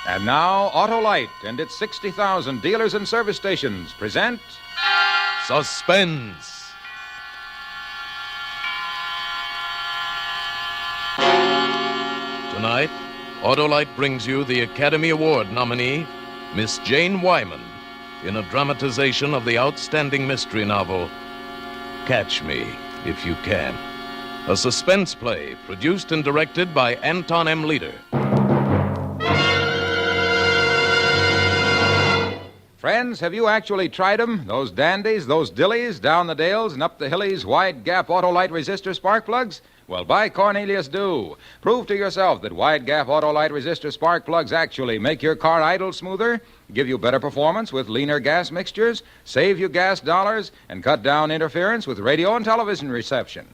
And now, Autolite and its 60,000 dealers and service stations present... Suspense. Tonight, Autolite brings you the Academy Award nominee, Miss Jane Wyman, in a dramatization of the outstanding mystery novel, Catch Me If You Can. A suspense play produced and directed by Anton M. Leader. Friends, have you actually tried them? Those dandies, those dillies, down the dales and up the hillies, wide gap Autolite resistor spark plugs? Well, by Cornelius, do. Prove to yourself that wide gap Autolite resistor spark plugs actually make your car idle smoother, give you better performance with leaner gas mixtures, save you gas dollars, and cut down interference with radio and television reception.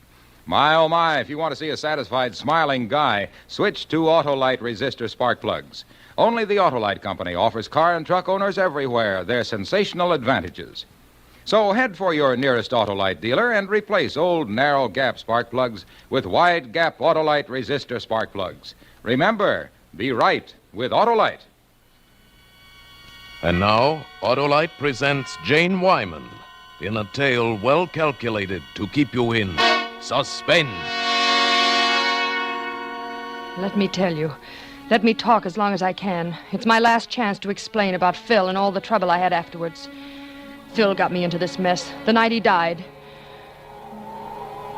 My, oh my, if you want to see a satisfied, smiling guy, switch to Autolite resistor spark plugs. Only the Autolite Company offers car and truck owners everywhere their sensational advantages. So head for your nearest Autolite dealer and replace old narrow gap spark plugs with wide gap Autolite resistor spark plugs. Remember, be right with Autolite. And now, Autolite presents Jane Wyman in a tale well calculated to keep you in suspense. Let me tell you. Let me talk as long as I can. It's my last chance to explain about Phil and all the trouble I had afterwards. Phil got me into this mess the night he died.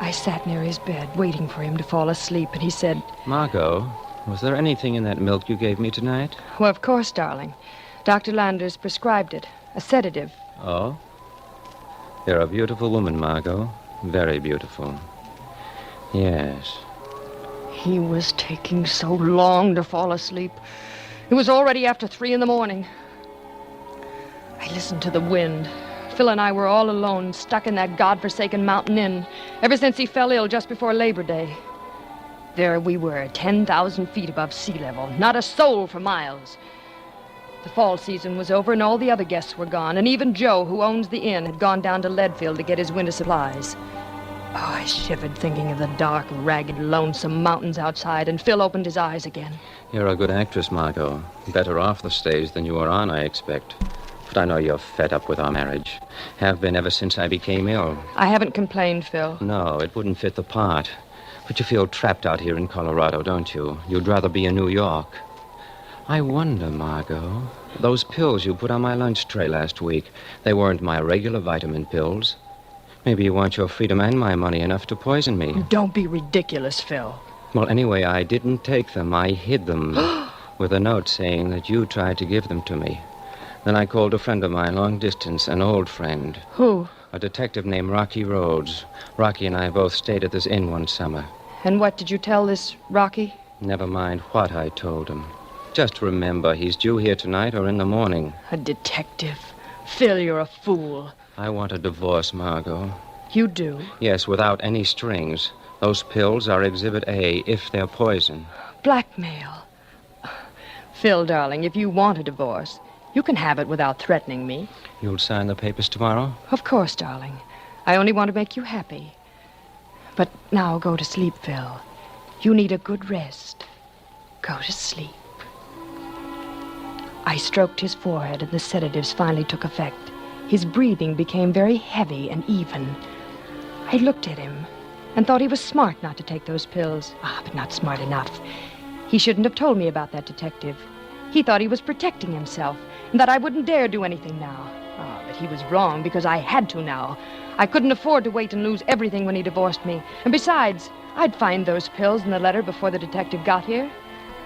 I sat near his bed, waiting for him to fall asleep, and he said... Margot, was there anything in that milk you gave me tonight? Well, of course, darling. Dr. Landers prescribed it. A sedative. Oh? You're a beautiful woman, Margot. Very beautiful. Yes. He was taking so long to fall asleep. It was already after 3 a.m. I listened to the wind. Phil and I were all alone, stuck in that godforsaken mountain inn, ever since he fell ill just before Labor Day. There we were, 10,000 feet above sea level, not a soul for miles. The fall season was over and all the other guests were gone, and even Joe, who owns the inn, had gone down to Leadfield to get his winter supplies. Oh, I shivered thinking of the dark, ragged, lonesome mountains outside, and Phil opened his eyes again. You're a good actress, Margot. Better off the stage than you were on, I expect. But I know you're fed up with our marriage. Have been ever since I became ill. I haven't complained, Phil. No, it wouldn't fit the part. But you feel trapped out here in Colorado, don't you? You'd rather be in New York. I wonder, Margot, those pills you put on my lunch tray last week, they weren't my regular vitamin pills. Maybe you want your freedom and my money enough to poison me. Don't be ridiculous, Phil. Well, anyway, I didn't take them. I hid them with a note saying that you tried to give them to me. Then I called a friend of mine, long distance, an old friend. Who? A detective named Rocky Rhodes. Rocky and I both stayed at this inn one summer. And what did you tell this Rocky? Never mind what I told him. Just remember, he's due here tonight or in the morning. A detective. Phil, you're a fool. I want a divorce, Margot. You do? Yes, without any strings. Those pills are Exhibit A, if they're poison. Blackmail. Phil, darling, if you want a divorce, you can have it without threatening me. You'll sign the papers tomorrow? Of course, darling. I only want to make you happy. But now go to sleep, Phil. You need a good rest. Go to sleep. I stroked his forehead, and the sedatives finally took effect. His breathing became very heavy and even. I looked at him and thought he was smart not to take those pills. But not smart enough. He shouldn't have told me about that detective. He thought he was protecting himself and that I wouldn't dare do anything now. But he was wrong because I had to now. I couldn't afford to wait and lose everything when he divorced me. And besides, I'd find those pills in the letter before the detective got here.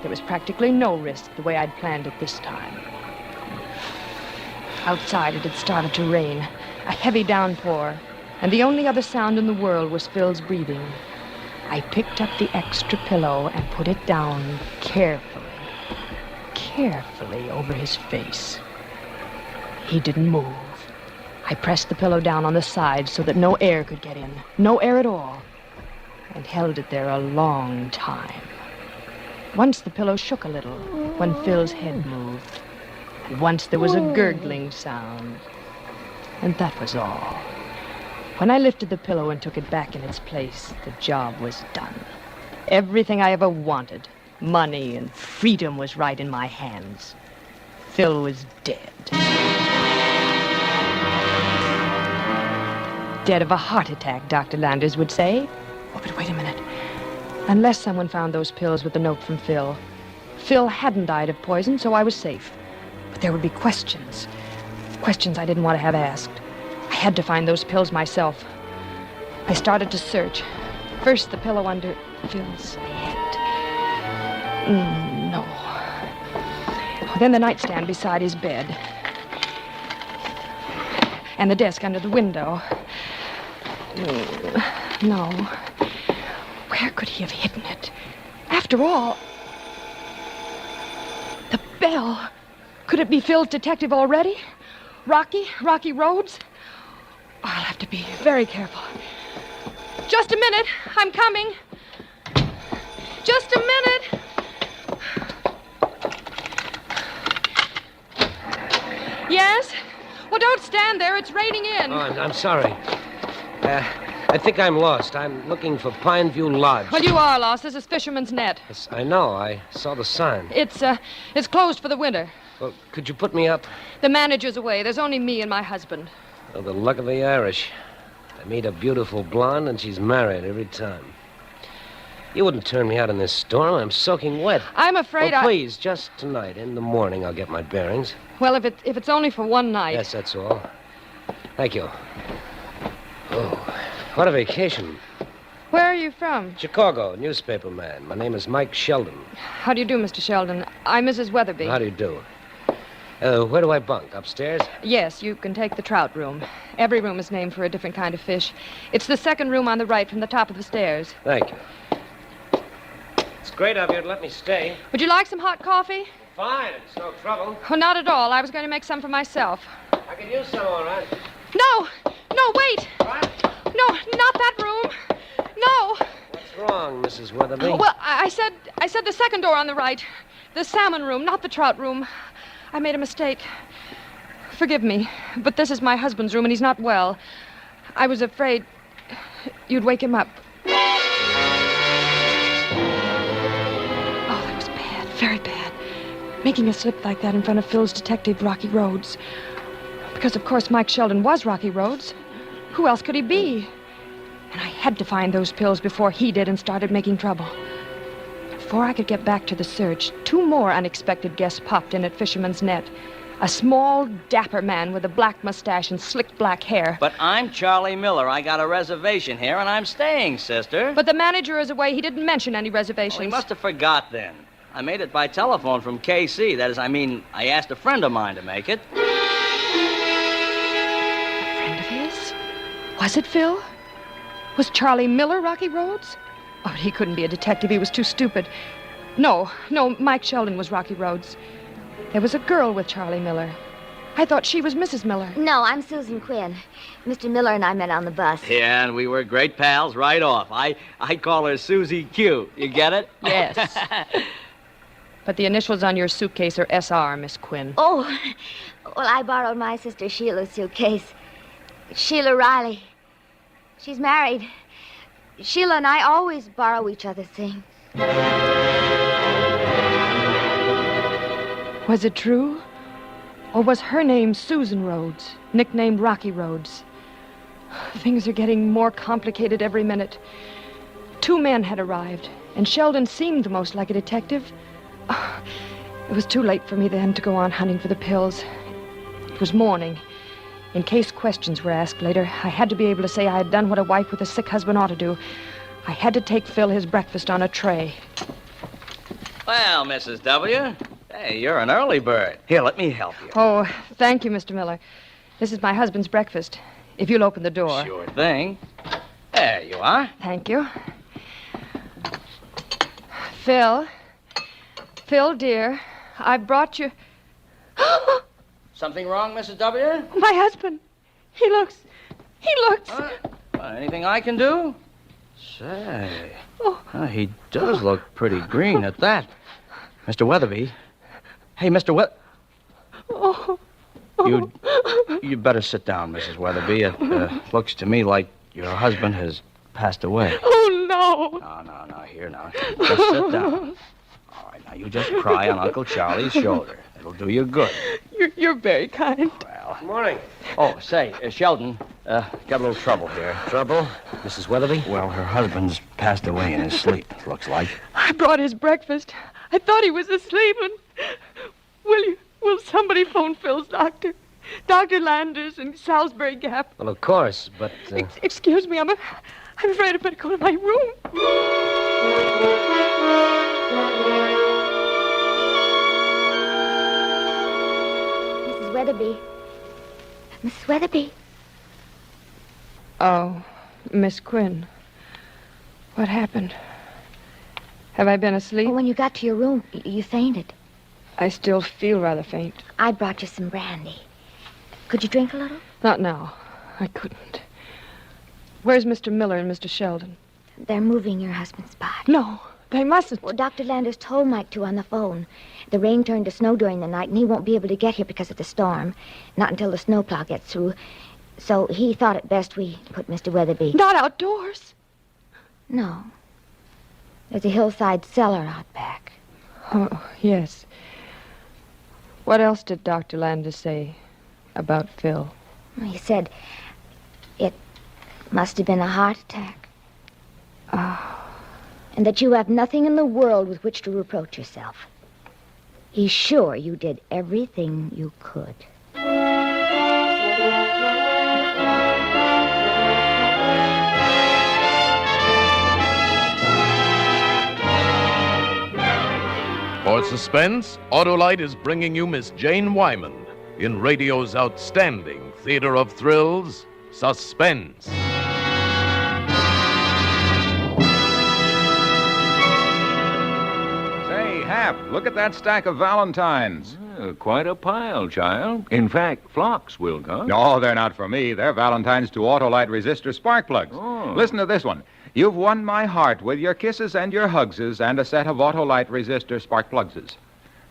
There was practically no risk the way I'd planned it this time. Outside, it had started to rain, a heavy downpour, and the only other sound in the world was Phil's breathing. I picked up the extra pillow and put it down carefully over his face. He didn't move. I pressed the pillow down on the side so that no air could get in, no air at all, and held it there a long time. Once the pillow shook a little when Phil's head moved. And once there was a gurgling sound. And that was all. When I lifted the pillow and took it back in its place, the job was done. Everything I ever wanted, Money and freedom was right in my hands. Phil was dead. Dead of a heart attack, Dr. Landers would say. Oh, but wait a minute. Unless someone found those pills with the note from Phil. Phil hadn't died of poison, so I was safe. But there would be questions. Questions I didn't want to have asked. I had to find those pills myself. I started to search. First, the pillow under Phil's head. No. Then the nightstand beside his bed. And the desk under the window. No. Where could he have hidden it? After all, the bell. Could it be Phil's detective already? Rocky Rhodes? Oh, I'll have to be very careful. Just a minute. I'm coming. Just a minute. Yes? Well, don't stand there. It's raining in. Oh, I'm sorry. I think I'm lost. I'm looking for Pineview Lodge. Well, you are lost. This is Fisherman's Net. Yes, I know. I saw the sign. It's closed for the winter. Well, could you put me up? The manager's away. There's only me and my husband. Oh, the luck of the Irish. I meet a beautiful blonde, and she's married every time. You wouldn't turn me out in this storm. I'm soaking wet. I'm afraid Please, just tonight. In the morning, I'll get my bearings. Well, if it's only for one night. Yes, that's all. Thank you. Oh, what a vacation. Where are you from? Chicago, newspaper man. My name is Mike Sheldon. How do you do, Mr. Sheldon? I'm Mrs. Weatherby. How do you do? Where do I bunk? Upstairs? Yes, you can take the trout room. Every room is named for a different kind of fish. It's the second room on the right from the top of the stairs. Thank you. It's great of you to let me stay. Would you like some hot coffee? Fine, it's no trouble. Oh, not at all. I was going to make some for myself. I could use some, all right. No, wait. What? No, not that room. No. What's wrong, Mrs. Weatherby? Well, I said the second door on the right. The salmon room, not the trout room. I made a mistake. Forgive me, but this is my husband's room, and he's not well. I was afraid you'd wake him up. Oh, that was bad, very bad. Making a slip like that in front of Phil's detective, Rocky Rhodes. Because, of course, Mike Sheldon was Rocky Rhodes. Who else could he be? And I had to find those pills before he did and started making trouble. Before I could get back to the search, two more unexpected guests popped in at Fisherman's Net. A small, dapper man with a black mustache and slick black hair. But I'm Charlie Miller. I got a reservation here, and I'm staying, sister. But the manager is away. He didn't mention any reservations. Well, he must have forgot then. I made it by telephone from KC. That is, I asked a friend of mine to make it. A friend of his? Was it Phil? Was Charlie Miller Rocky Rhodes? Oh, he couldn't be a detective. He was too stupid. No, Mike Sheldon was Rocky Rhodes. There was a girl with Charlie Miller. I thought she was Mrs. Miller. No, I'm Susan Quinn. Mr. Miller and I met on the bus. Yeah, and we were great pals right off. I call her Susie Q. You get it? Yes. But the initials on your suitcase are SR, Miss Quinn. Oh, well, I borrowed my sister Sheila's suitcase. Sheila Riley. She's married. Sheila and I always borrow each other's things. Was it true? Or was her name Susan Rhodes, nicknamed Rocky Rhodes? Things are getting more complicated every minute. Two men had arrived, and Sheldon seemed most like a detective. Oh, it was too late for me then to go on hunting for the pills. It was morning. In case questions were asked later, I had to be able to say I had done what a wife with a sick husband ought to do. I had to take Phil his breakfast on a tray. Well, Mrs. W., hey, you're an early bird. Here, let me help you. Oh, thank you, Mr. Miller. This is my husband's breakfast. If you'll open the door. Sure thing. There you are. Thank you. Phil, dear, I brought you... Something wrong, Mrs. W.? My husband. He looks... Anything I can do? Say, he does look pretty green at that. Mr. Weatherby. Hey, Mr. You better sit down, Mrs. Weatherby. It looks to me like your husband has passed away. Oh, no. No, here now. Just sit down. All right, now you just cry on Uncle Charlie's shoulder. It'll do you good. You're very kind. Well. Good morning. Oh, say, Sheldon, got a little trouble here. Trouble? Mrs. Weatherby? Well, her husband's passed away in his sleep, it looks like. I brought his breakfast. I thought he was asleep, and... Will somebody phone Phil's doctor? Dr. Landers in Salisbury Gap. Well, of course, but... Excuse me, I'm afraid I better go to my room. Mrs. Weatherby. Mrs. Weatherby. Oh, Miss Quinn. What happened? Have I been asleep? Oh, when you got to your room, you fainted. I still feel rather faint. I brought you some brandy. Could you drink a little? Not now. I couldn't. Where's Mr. Miller and Mr. Sheldon? They're moving your husband's body. No, they mustn't. Well, Dr. Landers told Mike to on the phone. The rain turned to snow during the night, and he won't be able to get here because of the storm. Not until the snowplow gets through. So he thought it best we put Mr. Weatherby... Not outdoors? No. There's a hillside cellar out back. Oh, yes. What else did Dr. Landers say about Phil? He said it must have been a heart attack. Oh. And that you have nothing in the world with which to reproach yourself. He's sure you did everything you could. For suspense, Autolite is bringing you Miss Jane Wyman in radio's outstanding theater of thrills, Suspense. Say, Hap, look at that stack of Valentines. Quite a pile, child. In fact, flocks will come. No, they're not for me. They're Valentines to Autolite resistor spark plugs. Oh. Listen to this one. You've won my heart with your kisses and your hugses and a set of Autolite resistor spark plugses.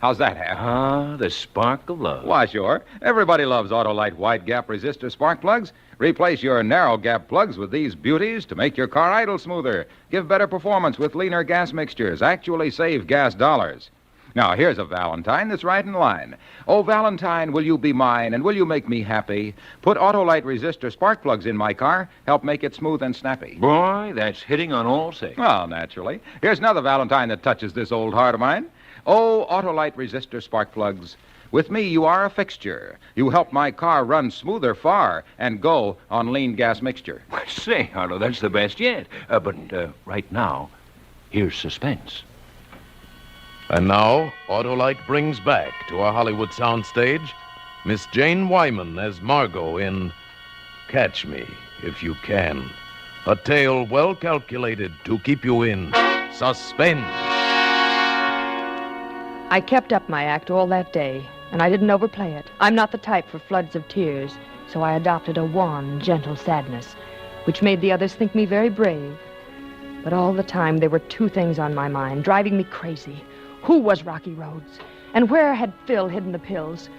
How's that, Hap? Ah, the spark of love. Why, sure. Everybody loves Autolite wide gap resistor spark plugs. Replace your narrow gap plugs with these beauties to make your car idle smoother, give better performance with leaner gas mixtures, actually save gas dollars. Now, here's a Valentine that's right in line. Oh, Valentine, will you be mine, and will you make me happy? Put Autolite resistor spark plugs in my car, help make it smooth and snappy. Boy, that's hitting on all six. Well, naturally. Here's another Valentine that touches this old heart of mine. Oh, Autolite resistor spark plugs. With me, you are a fixture. You help my car run smoother far and go on lean gas mixture. Say, Harlow, that's the best yet. But right now, here's suspense. And now, Autolite brings back to our Hollywood soundstage Miss Jane Wyman as Margot in Catch Me If You Can, a tale well calculated to keep you in suspense. I kept up my act all that day, and I didn't overplay it. I'm not the type for floods of tears, so I adopted a wan, gentle sadness, which made the others think me very brave. But all the time, there were two things on my mind, driving me crazy. Who was Rocky Rhodes? And where had Phil hidden the pills?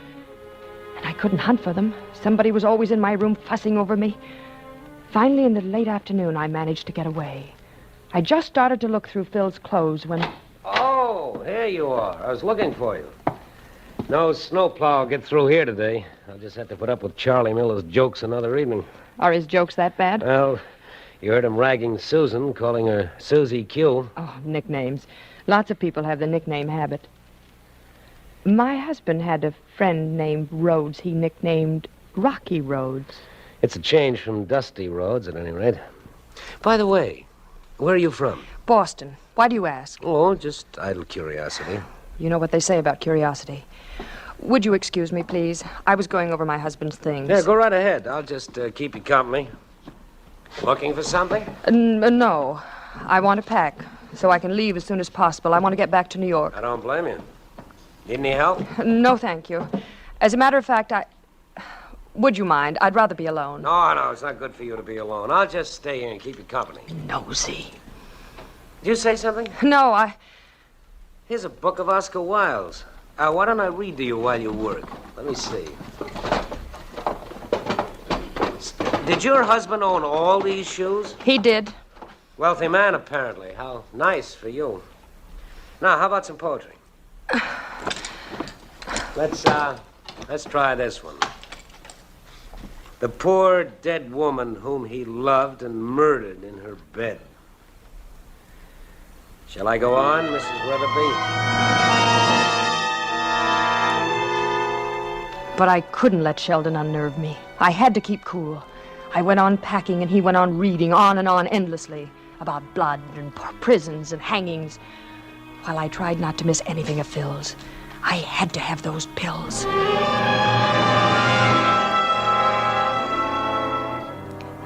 And I couldn't hunt for them. Somebody was always in my room fussing over me. Finally, in the late afternoon, I managed to get away. I just started to look through Phil's clothes when... Oh, here you are. I was looking for you. No snowplow will get through here today. I'll just have to put up with Charlie Miller's jokes another evening. Are his jokes that bad? Well, you heard him ragging Susan, calling her Susie Q. Oh, nicknames. Lots of people have the nickname habit. My husband had a friend named Rhodes he nicknamed Rocky Rhodes. It's a change from Dusty Rhodes, at any rate. By the way, where are you from? Boston. Why do you ask? Oh, just idle curiosity. You know what they say about curiosity. Would you excuse me, please? I was going over my husband's things. Yeah, go right ahead. I'll just keep you company. Looking for something? No. I want to pack so I can leave as soon as possible. I want to get back to New York. I don't blame you. Need any help? No, thank you. As a matter of fact, would you mind? I'd rather be alone. No, it's not good for you to be alone. I'll just stay here and keep you company. Nosy. Did you say something? No, Here's a book of Oscar Wilde's. Why don't I read to you while you work? Let me see. Did your husband own all these shoes? He did. Wealthy man, apparently. How nice for you. Now, how about some poetry? Let's try this one. The poor dead woman whom he loved and murdered in her bed. Shall I go on, Mrs. Weatherby? But I couldn't let Sheldon unnerve me. I had to keep cool. I went on packing, and he went on reading, on and on endlessly, about blood and prisons and hangings, while I tried not to miss anything of Phil's. I had to have those pills.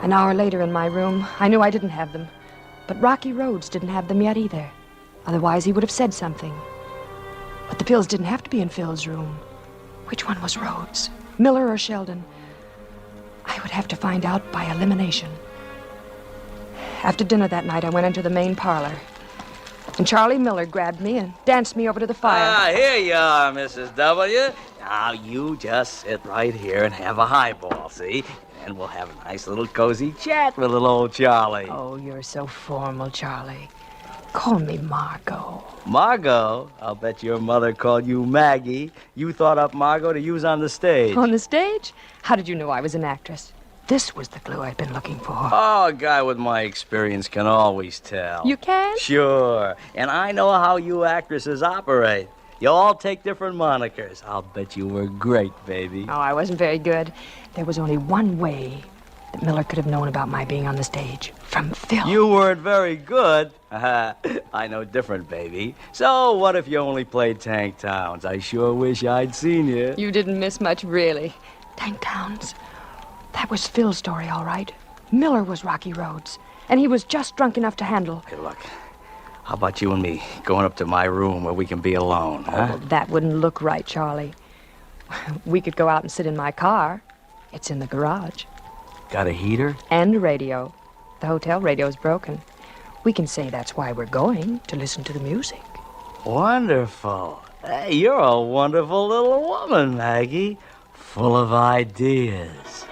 An hour later in my room, I knew I didn't have them. But Rocky Rhodes didn't have them yet either. Otherwise, he would have said something. But the pills didn't have to be in Phil's room. Which one was Rhodes? Miller or Sheldon? I would have to find out by elimination. After dinner that night, I went into the main parlor. And Charlie Miller grabbed me and danced me over to the fire. Ah, here you are, Mrs. W. Now, you just sit right here and have a highball, see? And we'll have a nice little cozy chat with little old Charlie. Oh, you're so formal, Charlie. Call me Margot. Margot? I'll bet your mother called you Maggie. You thought up Margot to use on the stage. On the stage? How did you know I was an actress? This was the clue I'd been looking for. Oh, a guy with my experience can always tell. You can? Sure. And I know how you actresses operate. You all take different monikers. I'll bet you were great, baby. Oh, I wasn't very good. There was only one way that Miller could have known about my being on the stage. From Phil. You weren't very good. I know different, baby. So what if you only played Tank Towns? I sure wish I'd seen you. You didn't miss much, really. Tank Towns. That was Phil's story, all right. Miller was Rocky Rhodes, and he was just drunk enough to handle. Hey, look. How about you and me going up to my room where we can be alone, huh? Oh, well, that wouldn't look right, Charlie. We could go out and sit in my car. It's in the garage. Got a heater? And a radio. The hotel radio's broken. We can say that's why we're going, to listen to the music. Wonderful. Hey, you're a wonderful little woman, Maggie. Full of ideas.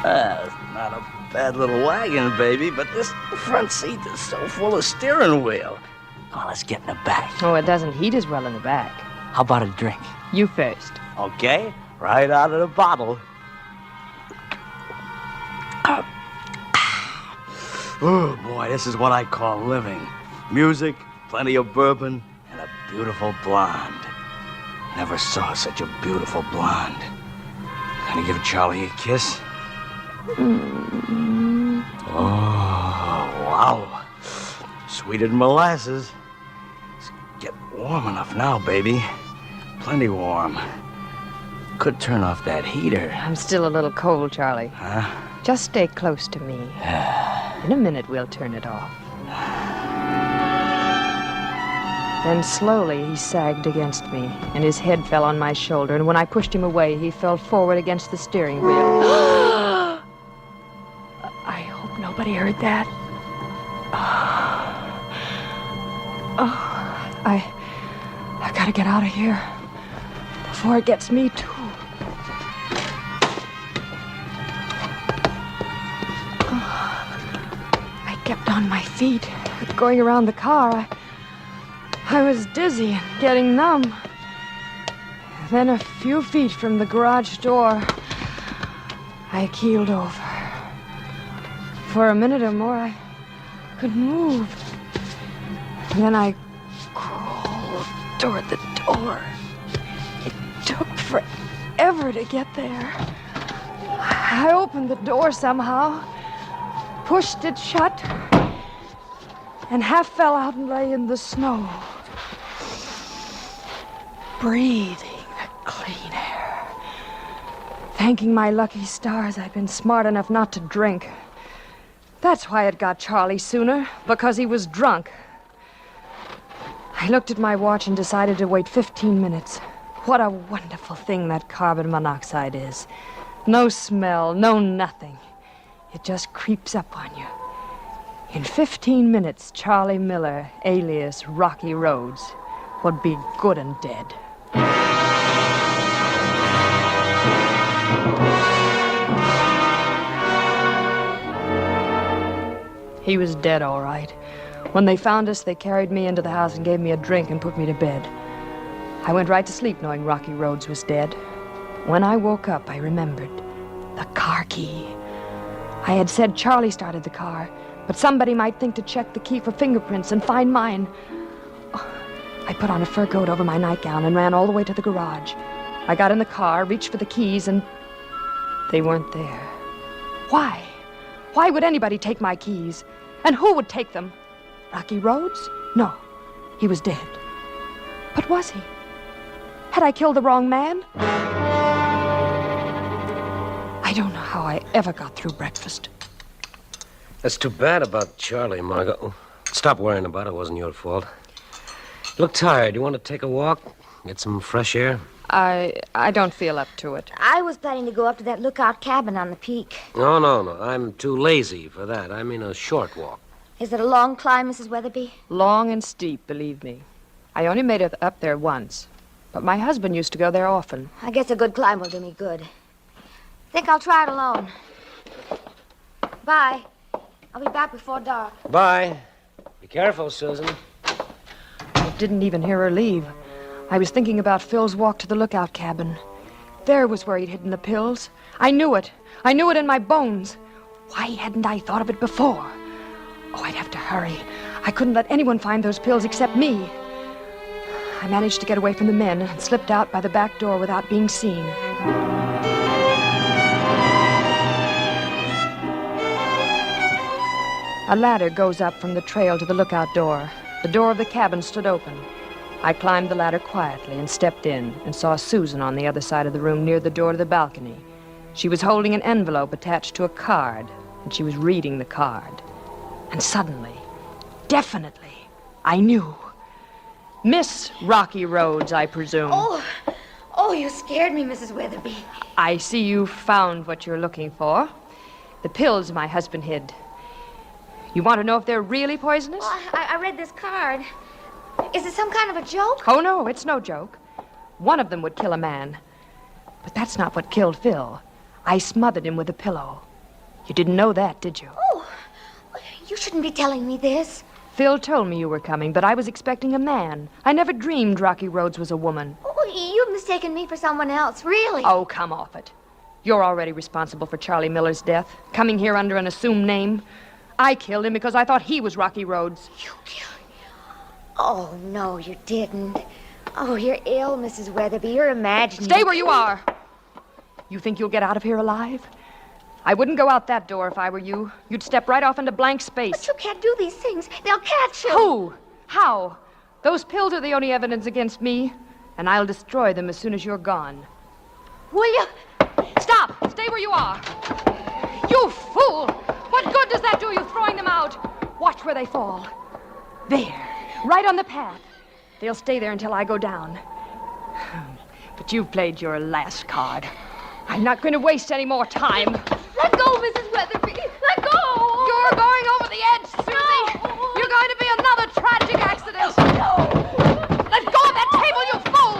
It's not a bad little wagon, baby, but this front seat is so full of steering wheel. Come on, let's get in the back. Oh, it doesn't heat as well in the back. How about a drink? You first. Okay, right out of the bottle. Oh, boy, this is what I call living. Music, plenty of bourbon, and a beautiful blonde. Never saw such a beautiful blonde. Gonna give Charlie a kiss? Oh, wow. Sweeter than molasses. It's getting warm enough now, baby. Plenty warm. Could turn off that heater. I'm still a little cold, Charlie. Huh? Just stay close to me. In a minute, we'll turn it off. Then slowly he sagged against me, and his head fell on my shoulder, and when I pushed him away, he fell forward against the steering wheel. I hope nobody heard that. I gotta get out of here before it gets me, too. I kept on my feet, going around the car. I was dizzy and getting numb. Then a few feet from the garage door, I keeled over. For a minute or more, I couldn't move. Then I crawled toward the door. It took forever to get there. I opened the door somehow, pushed it shut, and half fell out and lay in the snow, breathing the clean air. Thanking my lucky stars I'd been smart enough not to drink. That's why it got Charlie sooner, because he was drunk. I looked at my watch and decided to wait 15 minutes. What a wonderful thing that carbon monoxide is. No smell, no nothing. It just creeps up on you. In 15 minutes, Charlie Miller, alias Rocky Rhodes, would be good and dead. He was dead, all right. When they found us, they carried me into the house and gave me a drink and put me to bed. I went right to sleep knowing Rocky Rhodes was dead. When I woke up, I remembered the car key. I had said Charlie started the car, but somebody might think to check the key for fingerprints and find mine. Oh, I put on a fur coat over my nightgown and ran all the way to the garage. I got in the car, reached for the keys, and they weren't there. Why? Why would anybody take my keys? And who would take them? Rocky Rhodes? No, he was dead. But was he? Had I killed the wrong man? I don't know how I ever got through breakfast. That's too bad about Charlie, Margot. Stop worrying about it. It wasn't your fault. You look tired. You want to take a walk? Get some fresh air? I don't feel up to it. I was planning to go up to that lookout cabin on the peak. No. I'm too lazy for that. I mean a short walk. Is it a long climb, Mrs. Weatherby? Long and steep, believe me. I only made it up there once. But my husband used to go there often. I guess a good climb will do me good. Think I'll try it alone. Bye. I'll be back before dark. Bye. Be careful, Susan. I didn't even hear her leave. I was thinking about Phil's walk to the lookout cabin. There was where he'd hidden the pills. I knew it. I knew it in my bones. Why hadn't I thought of it before? Oh, I'd have to hurry. I couldn't let anyone find those pills except me. I managed to get away from the men and slipped out by the back door without being seen. A ladder goes up from the trail to the lookout door. The door of the cabin stood open. I climbed the ladder quietly and stepped in and saw Susan on the other side of the room near the door to the balcony. She was holding an envelope attached to a card, and she was reading the card. And suddenly, definitely, I knew. Miss Rocky Rhodes, I presume. Oh, you scared me, Mrs. Weatherby. I see you found what you're looking for. The pills my husband hid. You want to know if they're really poisonous? Well, I read this card. Is it some kind of a joke? Oh, no, it's no joke. One of them would kill a man. But that's not what killed Phil. I smothered him with a pillow. You didn't know that, did you? Oh, you shouldn't be telling me this. Phil told me you were coming, but I was expecting a man. I never dreamed Rocky Rhodes was a woman. Oh, you've mistaken me for someone else, really. Oh, come off it. You're already responsible for Charlie Miller's death, coming here under an assumed name. I killed him because I thought he was Rocky Rhodes. You killed him? Oh, no, you didn't. Oh, you're ill, Mrs. Weatherby. You're imagining. Stay where you are. You think you'll get out of here alive? I wouldn't go out that door if I were you. You'd step right off into blank space. But you can't do these things. They'll catch you. Who? How? Those pills are the only evidence against me, and I'll destroy them as soon as you're gone. Will you? Stop! Stay where you are. You fool! What good does that do you throwing them out? Watch where they fall. There. Right on the path. They'll stay there until I go down. But you've played your last card. I'm not going to waste any more time. Let go, Mrs. Weatherby. Let go. You're going over the edge, Susie. No. You're going to be another tragic accident. No. Let go of that table, you fool.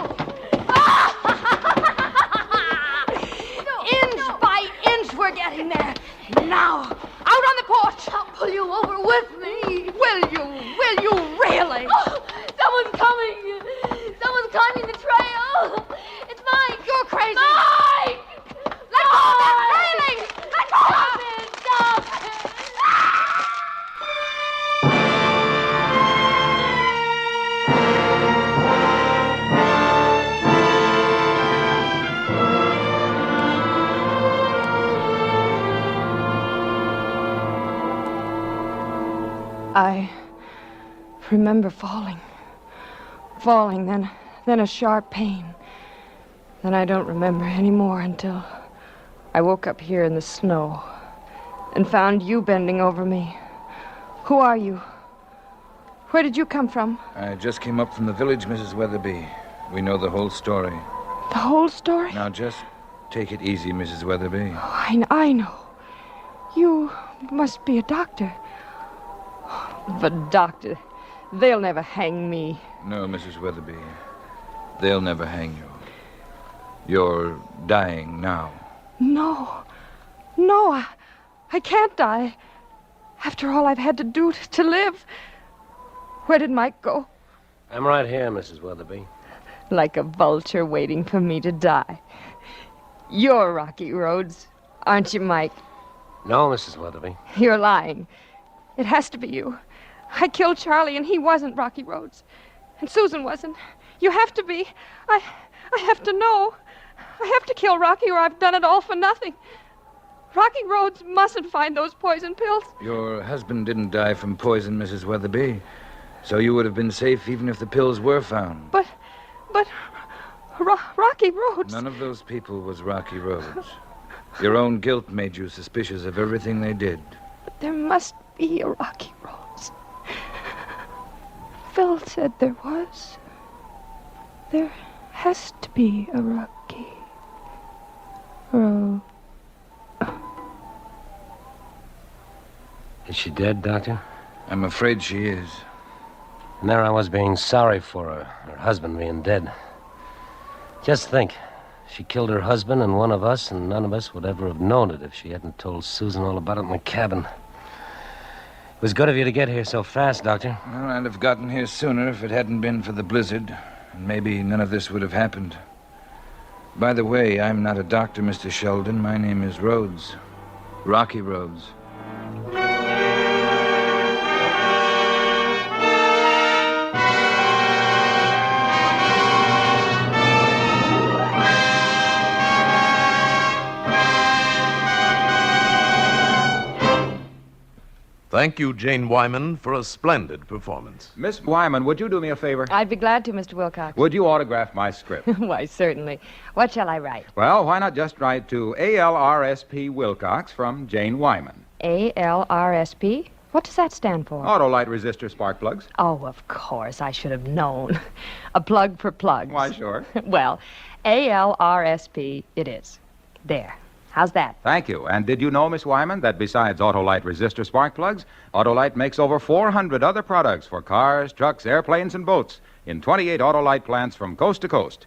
Inch by inch, we're getting there. Now, out on the porch. I'll pull you over with me. Will you? Will you really? Oh, someone's coming. Someone's climbing the trail. It's Mike. You're crazy. Mike! Let go of that railing! Let go of it! Stop it! I remember falling, then a sharp pain. Then I don't remember anymore until I woke up here in the snow and found you bending over me. Who are you? Where did you come from? I just came up from the village, Mrs. Weatherby. We know the whole story. The whole story? Now, just take it easy, Mrs. Weatherby. Oh, I know. You must be a doctor. But, doctor, they'll never hang me. No, Mrs. Weatherby. They'll never hang you. You're dying now. No, I can't die. After all I've had to do to live. Where did Mike go? I'm right here, Mrs. Weatherby. Like a vulture waiting for me to die. You're Rocky Rhodes, aren't you, Mike? No, Mrs. Weatherby. You're lying. It has to be you. I killed Charlie, and he wasn't Rocky Rhodes. And Susan wasn't. You have to be. I have to know. I have to kill Rocky, or I've done it all for nothing. Rocky Rhodes mustn't find those poison pills. Your husband didn't die from poison, Mrs. Weatherby. So you would have been safe even if the pills were found. But Rocky Rhodes. None of those people was Rocky Rhodes. Your own guilt made you suspicious of everything they did. But there must be a Rocky Rhodes. Phil said there was. There has to be a Rocky Rhodes. Is she dead, Doctor? I'm afraid she is. And there I was being sorry for her husband being dead. Just think, she killed her husband and one of us, and none of us would ever have known it if she hadn't told Susan all about it in the cabin. It was good of you to get here so fast, Doctor. Well, I'd have gotten here sooner if it hadn't been for the blizzard, and maybe none of this would have happened. By the way, I'm not a doctor, Mr. Sheldon. My name is Rhodes. Rocky Rhodes. Thank you, Jane Wyman, for a splendid performance. Miss Wyman, would you do me a favor? I'd be glad to, Mr. Wilcox. Would you autograph my script? Why, certainly. What shall I write? Well, why not just write to ALRSP Wilcox from Jane Wyman? ALRSP? What does that stand for? Auto light resistor spark plugs. Oh, of course. I should have known. A plug for plugs. Why, sure. Well, ALRSP it is. There. How's that? Thank you. And did you know, Miss Wyman, that besides Autolite resistor spark plugs, Autolite makes over 400 other products for cars, trucks, airplanes, and boats in 28 Autolite plants from coast to coast.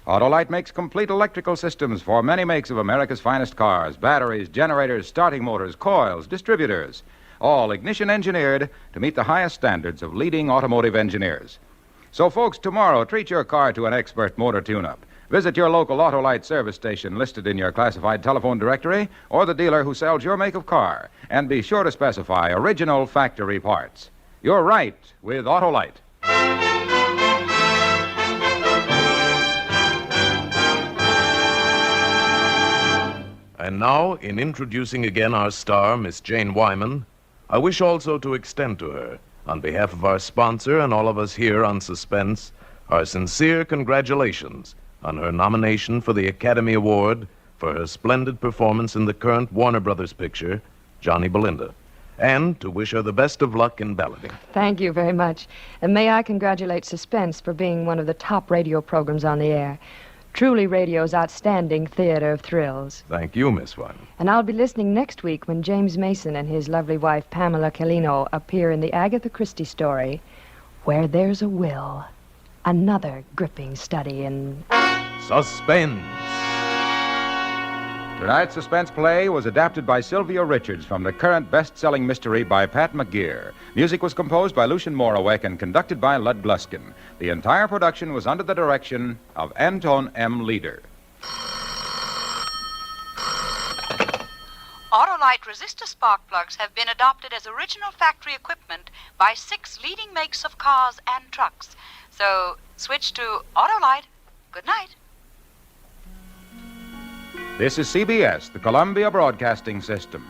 Autolite makes complete electrical systems for many makes of America's finest cars, batteries, generators, starting motors, coils, distributors, all ignition engineered to meet the highest standards of leading automotive engineers. So, folks, tomorrow, treat your car to an expert motor tune-up. Visit your local Autolite service station listed in your classified telephone directory or the dealer who sells your make of car. And be sure to specify original factory parts. You're right with Autolite. And now, in introducing again our star, Miss Jane Wyman, I wish also to extend to her, on behalf of our sponsor and all of us here on Suspense, our sincere congratulations on her nomination for the Academy Award for her splendid performance in the current Warner Brothers picture, Johnny Belinda, and to wish her the best of luck in balloting. Thank you very much. And may I congratulate Suspense for being one of the top radio programs on the air. Truly radio's outstanding theater of thrills. Thank you, Miss Wyman. And I'll be listening next week when James Mason and his lovely wife, Pamela Calino, appear in the Agatha Christie story, Where There's a Will. Another gripping study in Suspense. Tonight's suspense play was adapted by Sylvia Richards from the current best-selling mystery by Pat McGear. Music was composed by Lucian Morawek and conducted by Lud Gluskin. The entire production was under the direction of Anton M. Leader. Autolite resistor spark plugs have been adopted as original factory equipment by 6 leading makes of cars and trucks. So switch to Autolite. Good night. This is CBS, the Columbia Broadcasting System.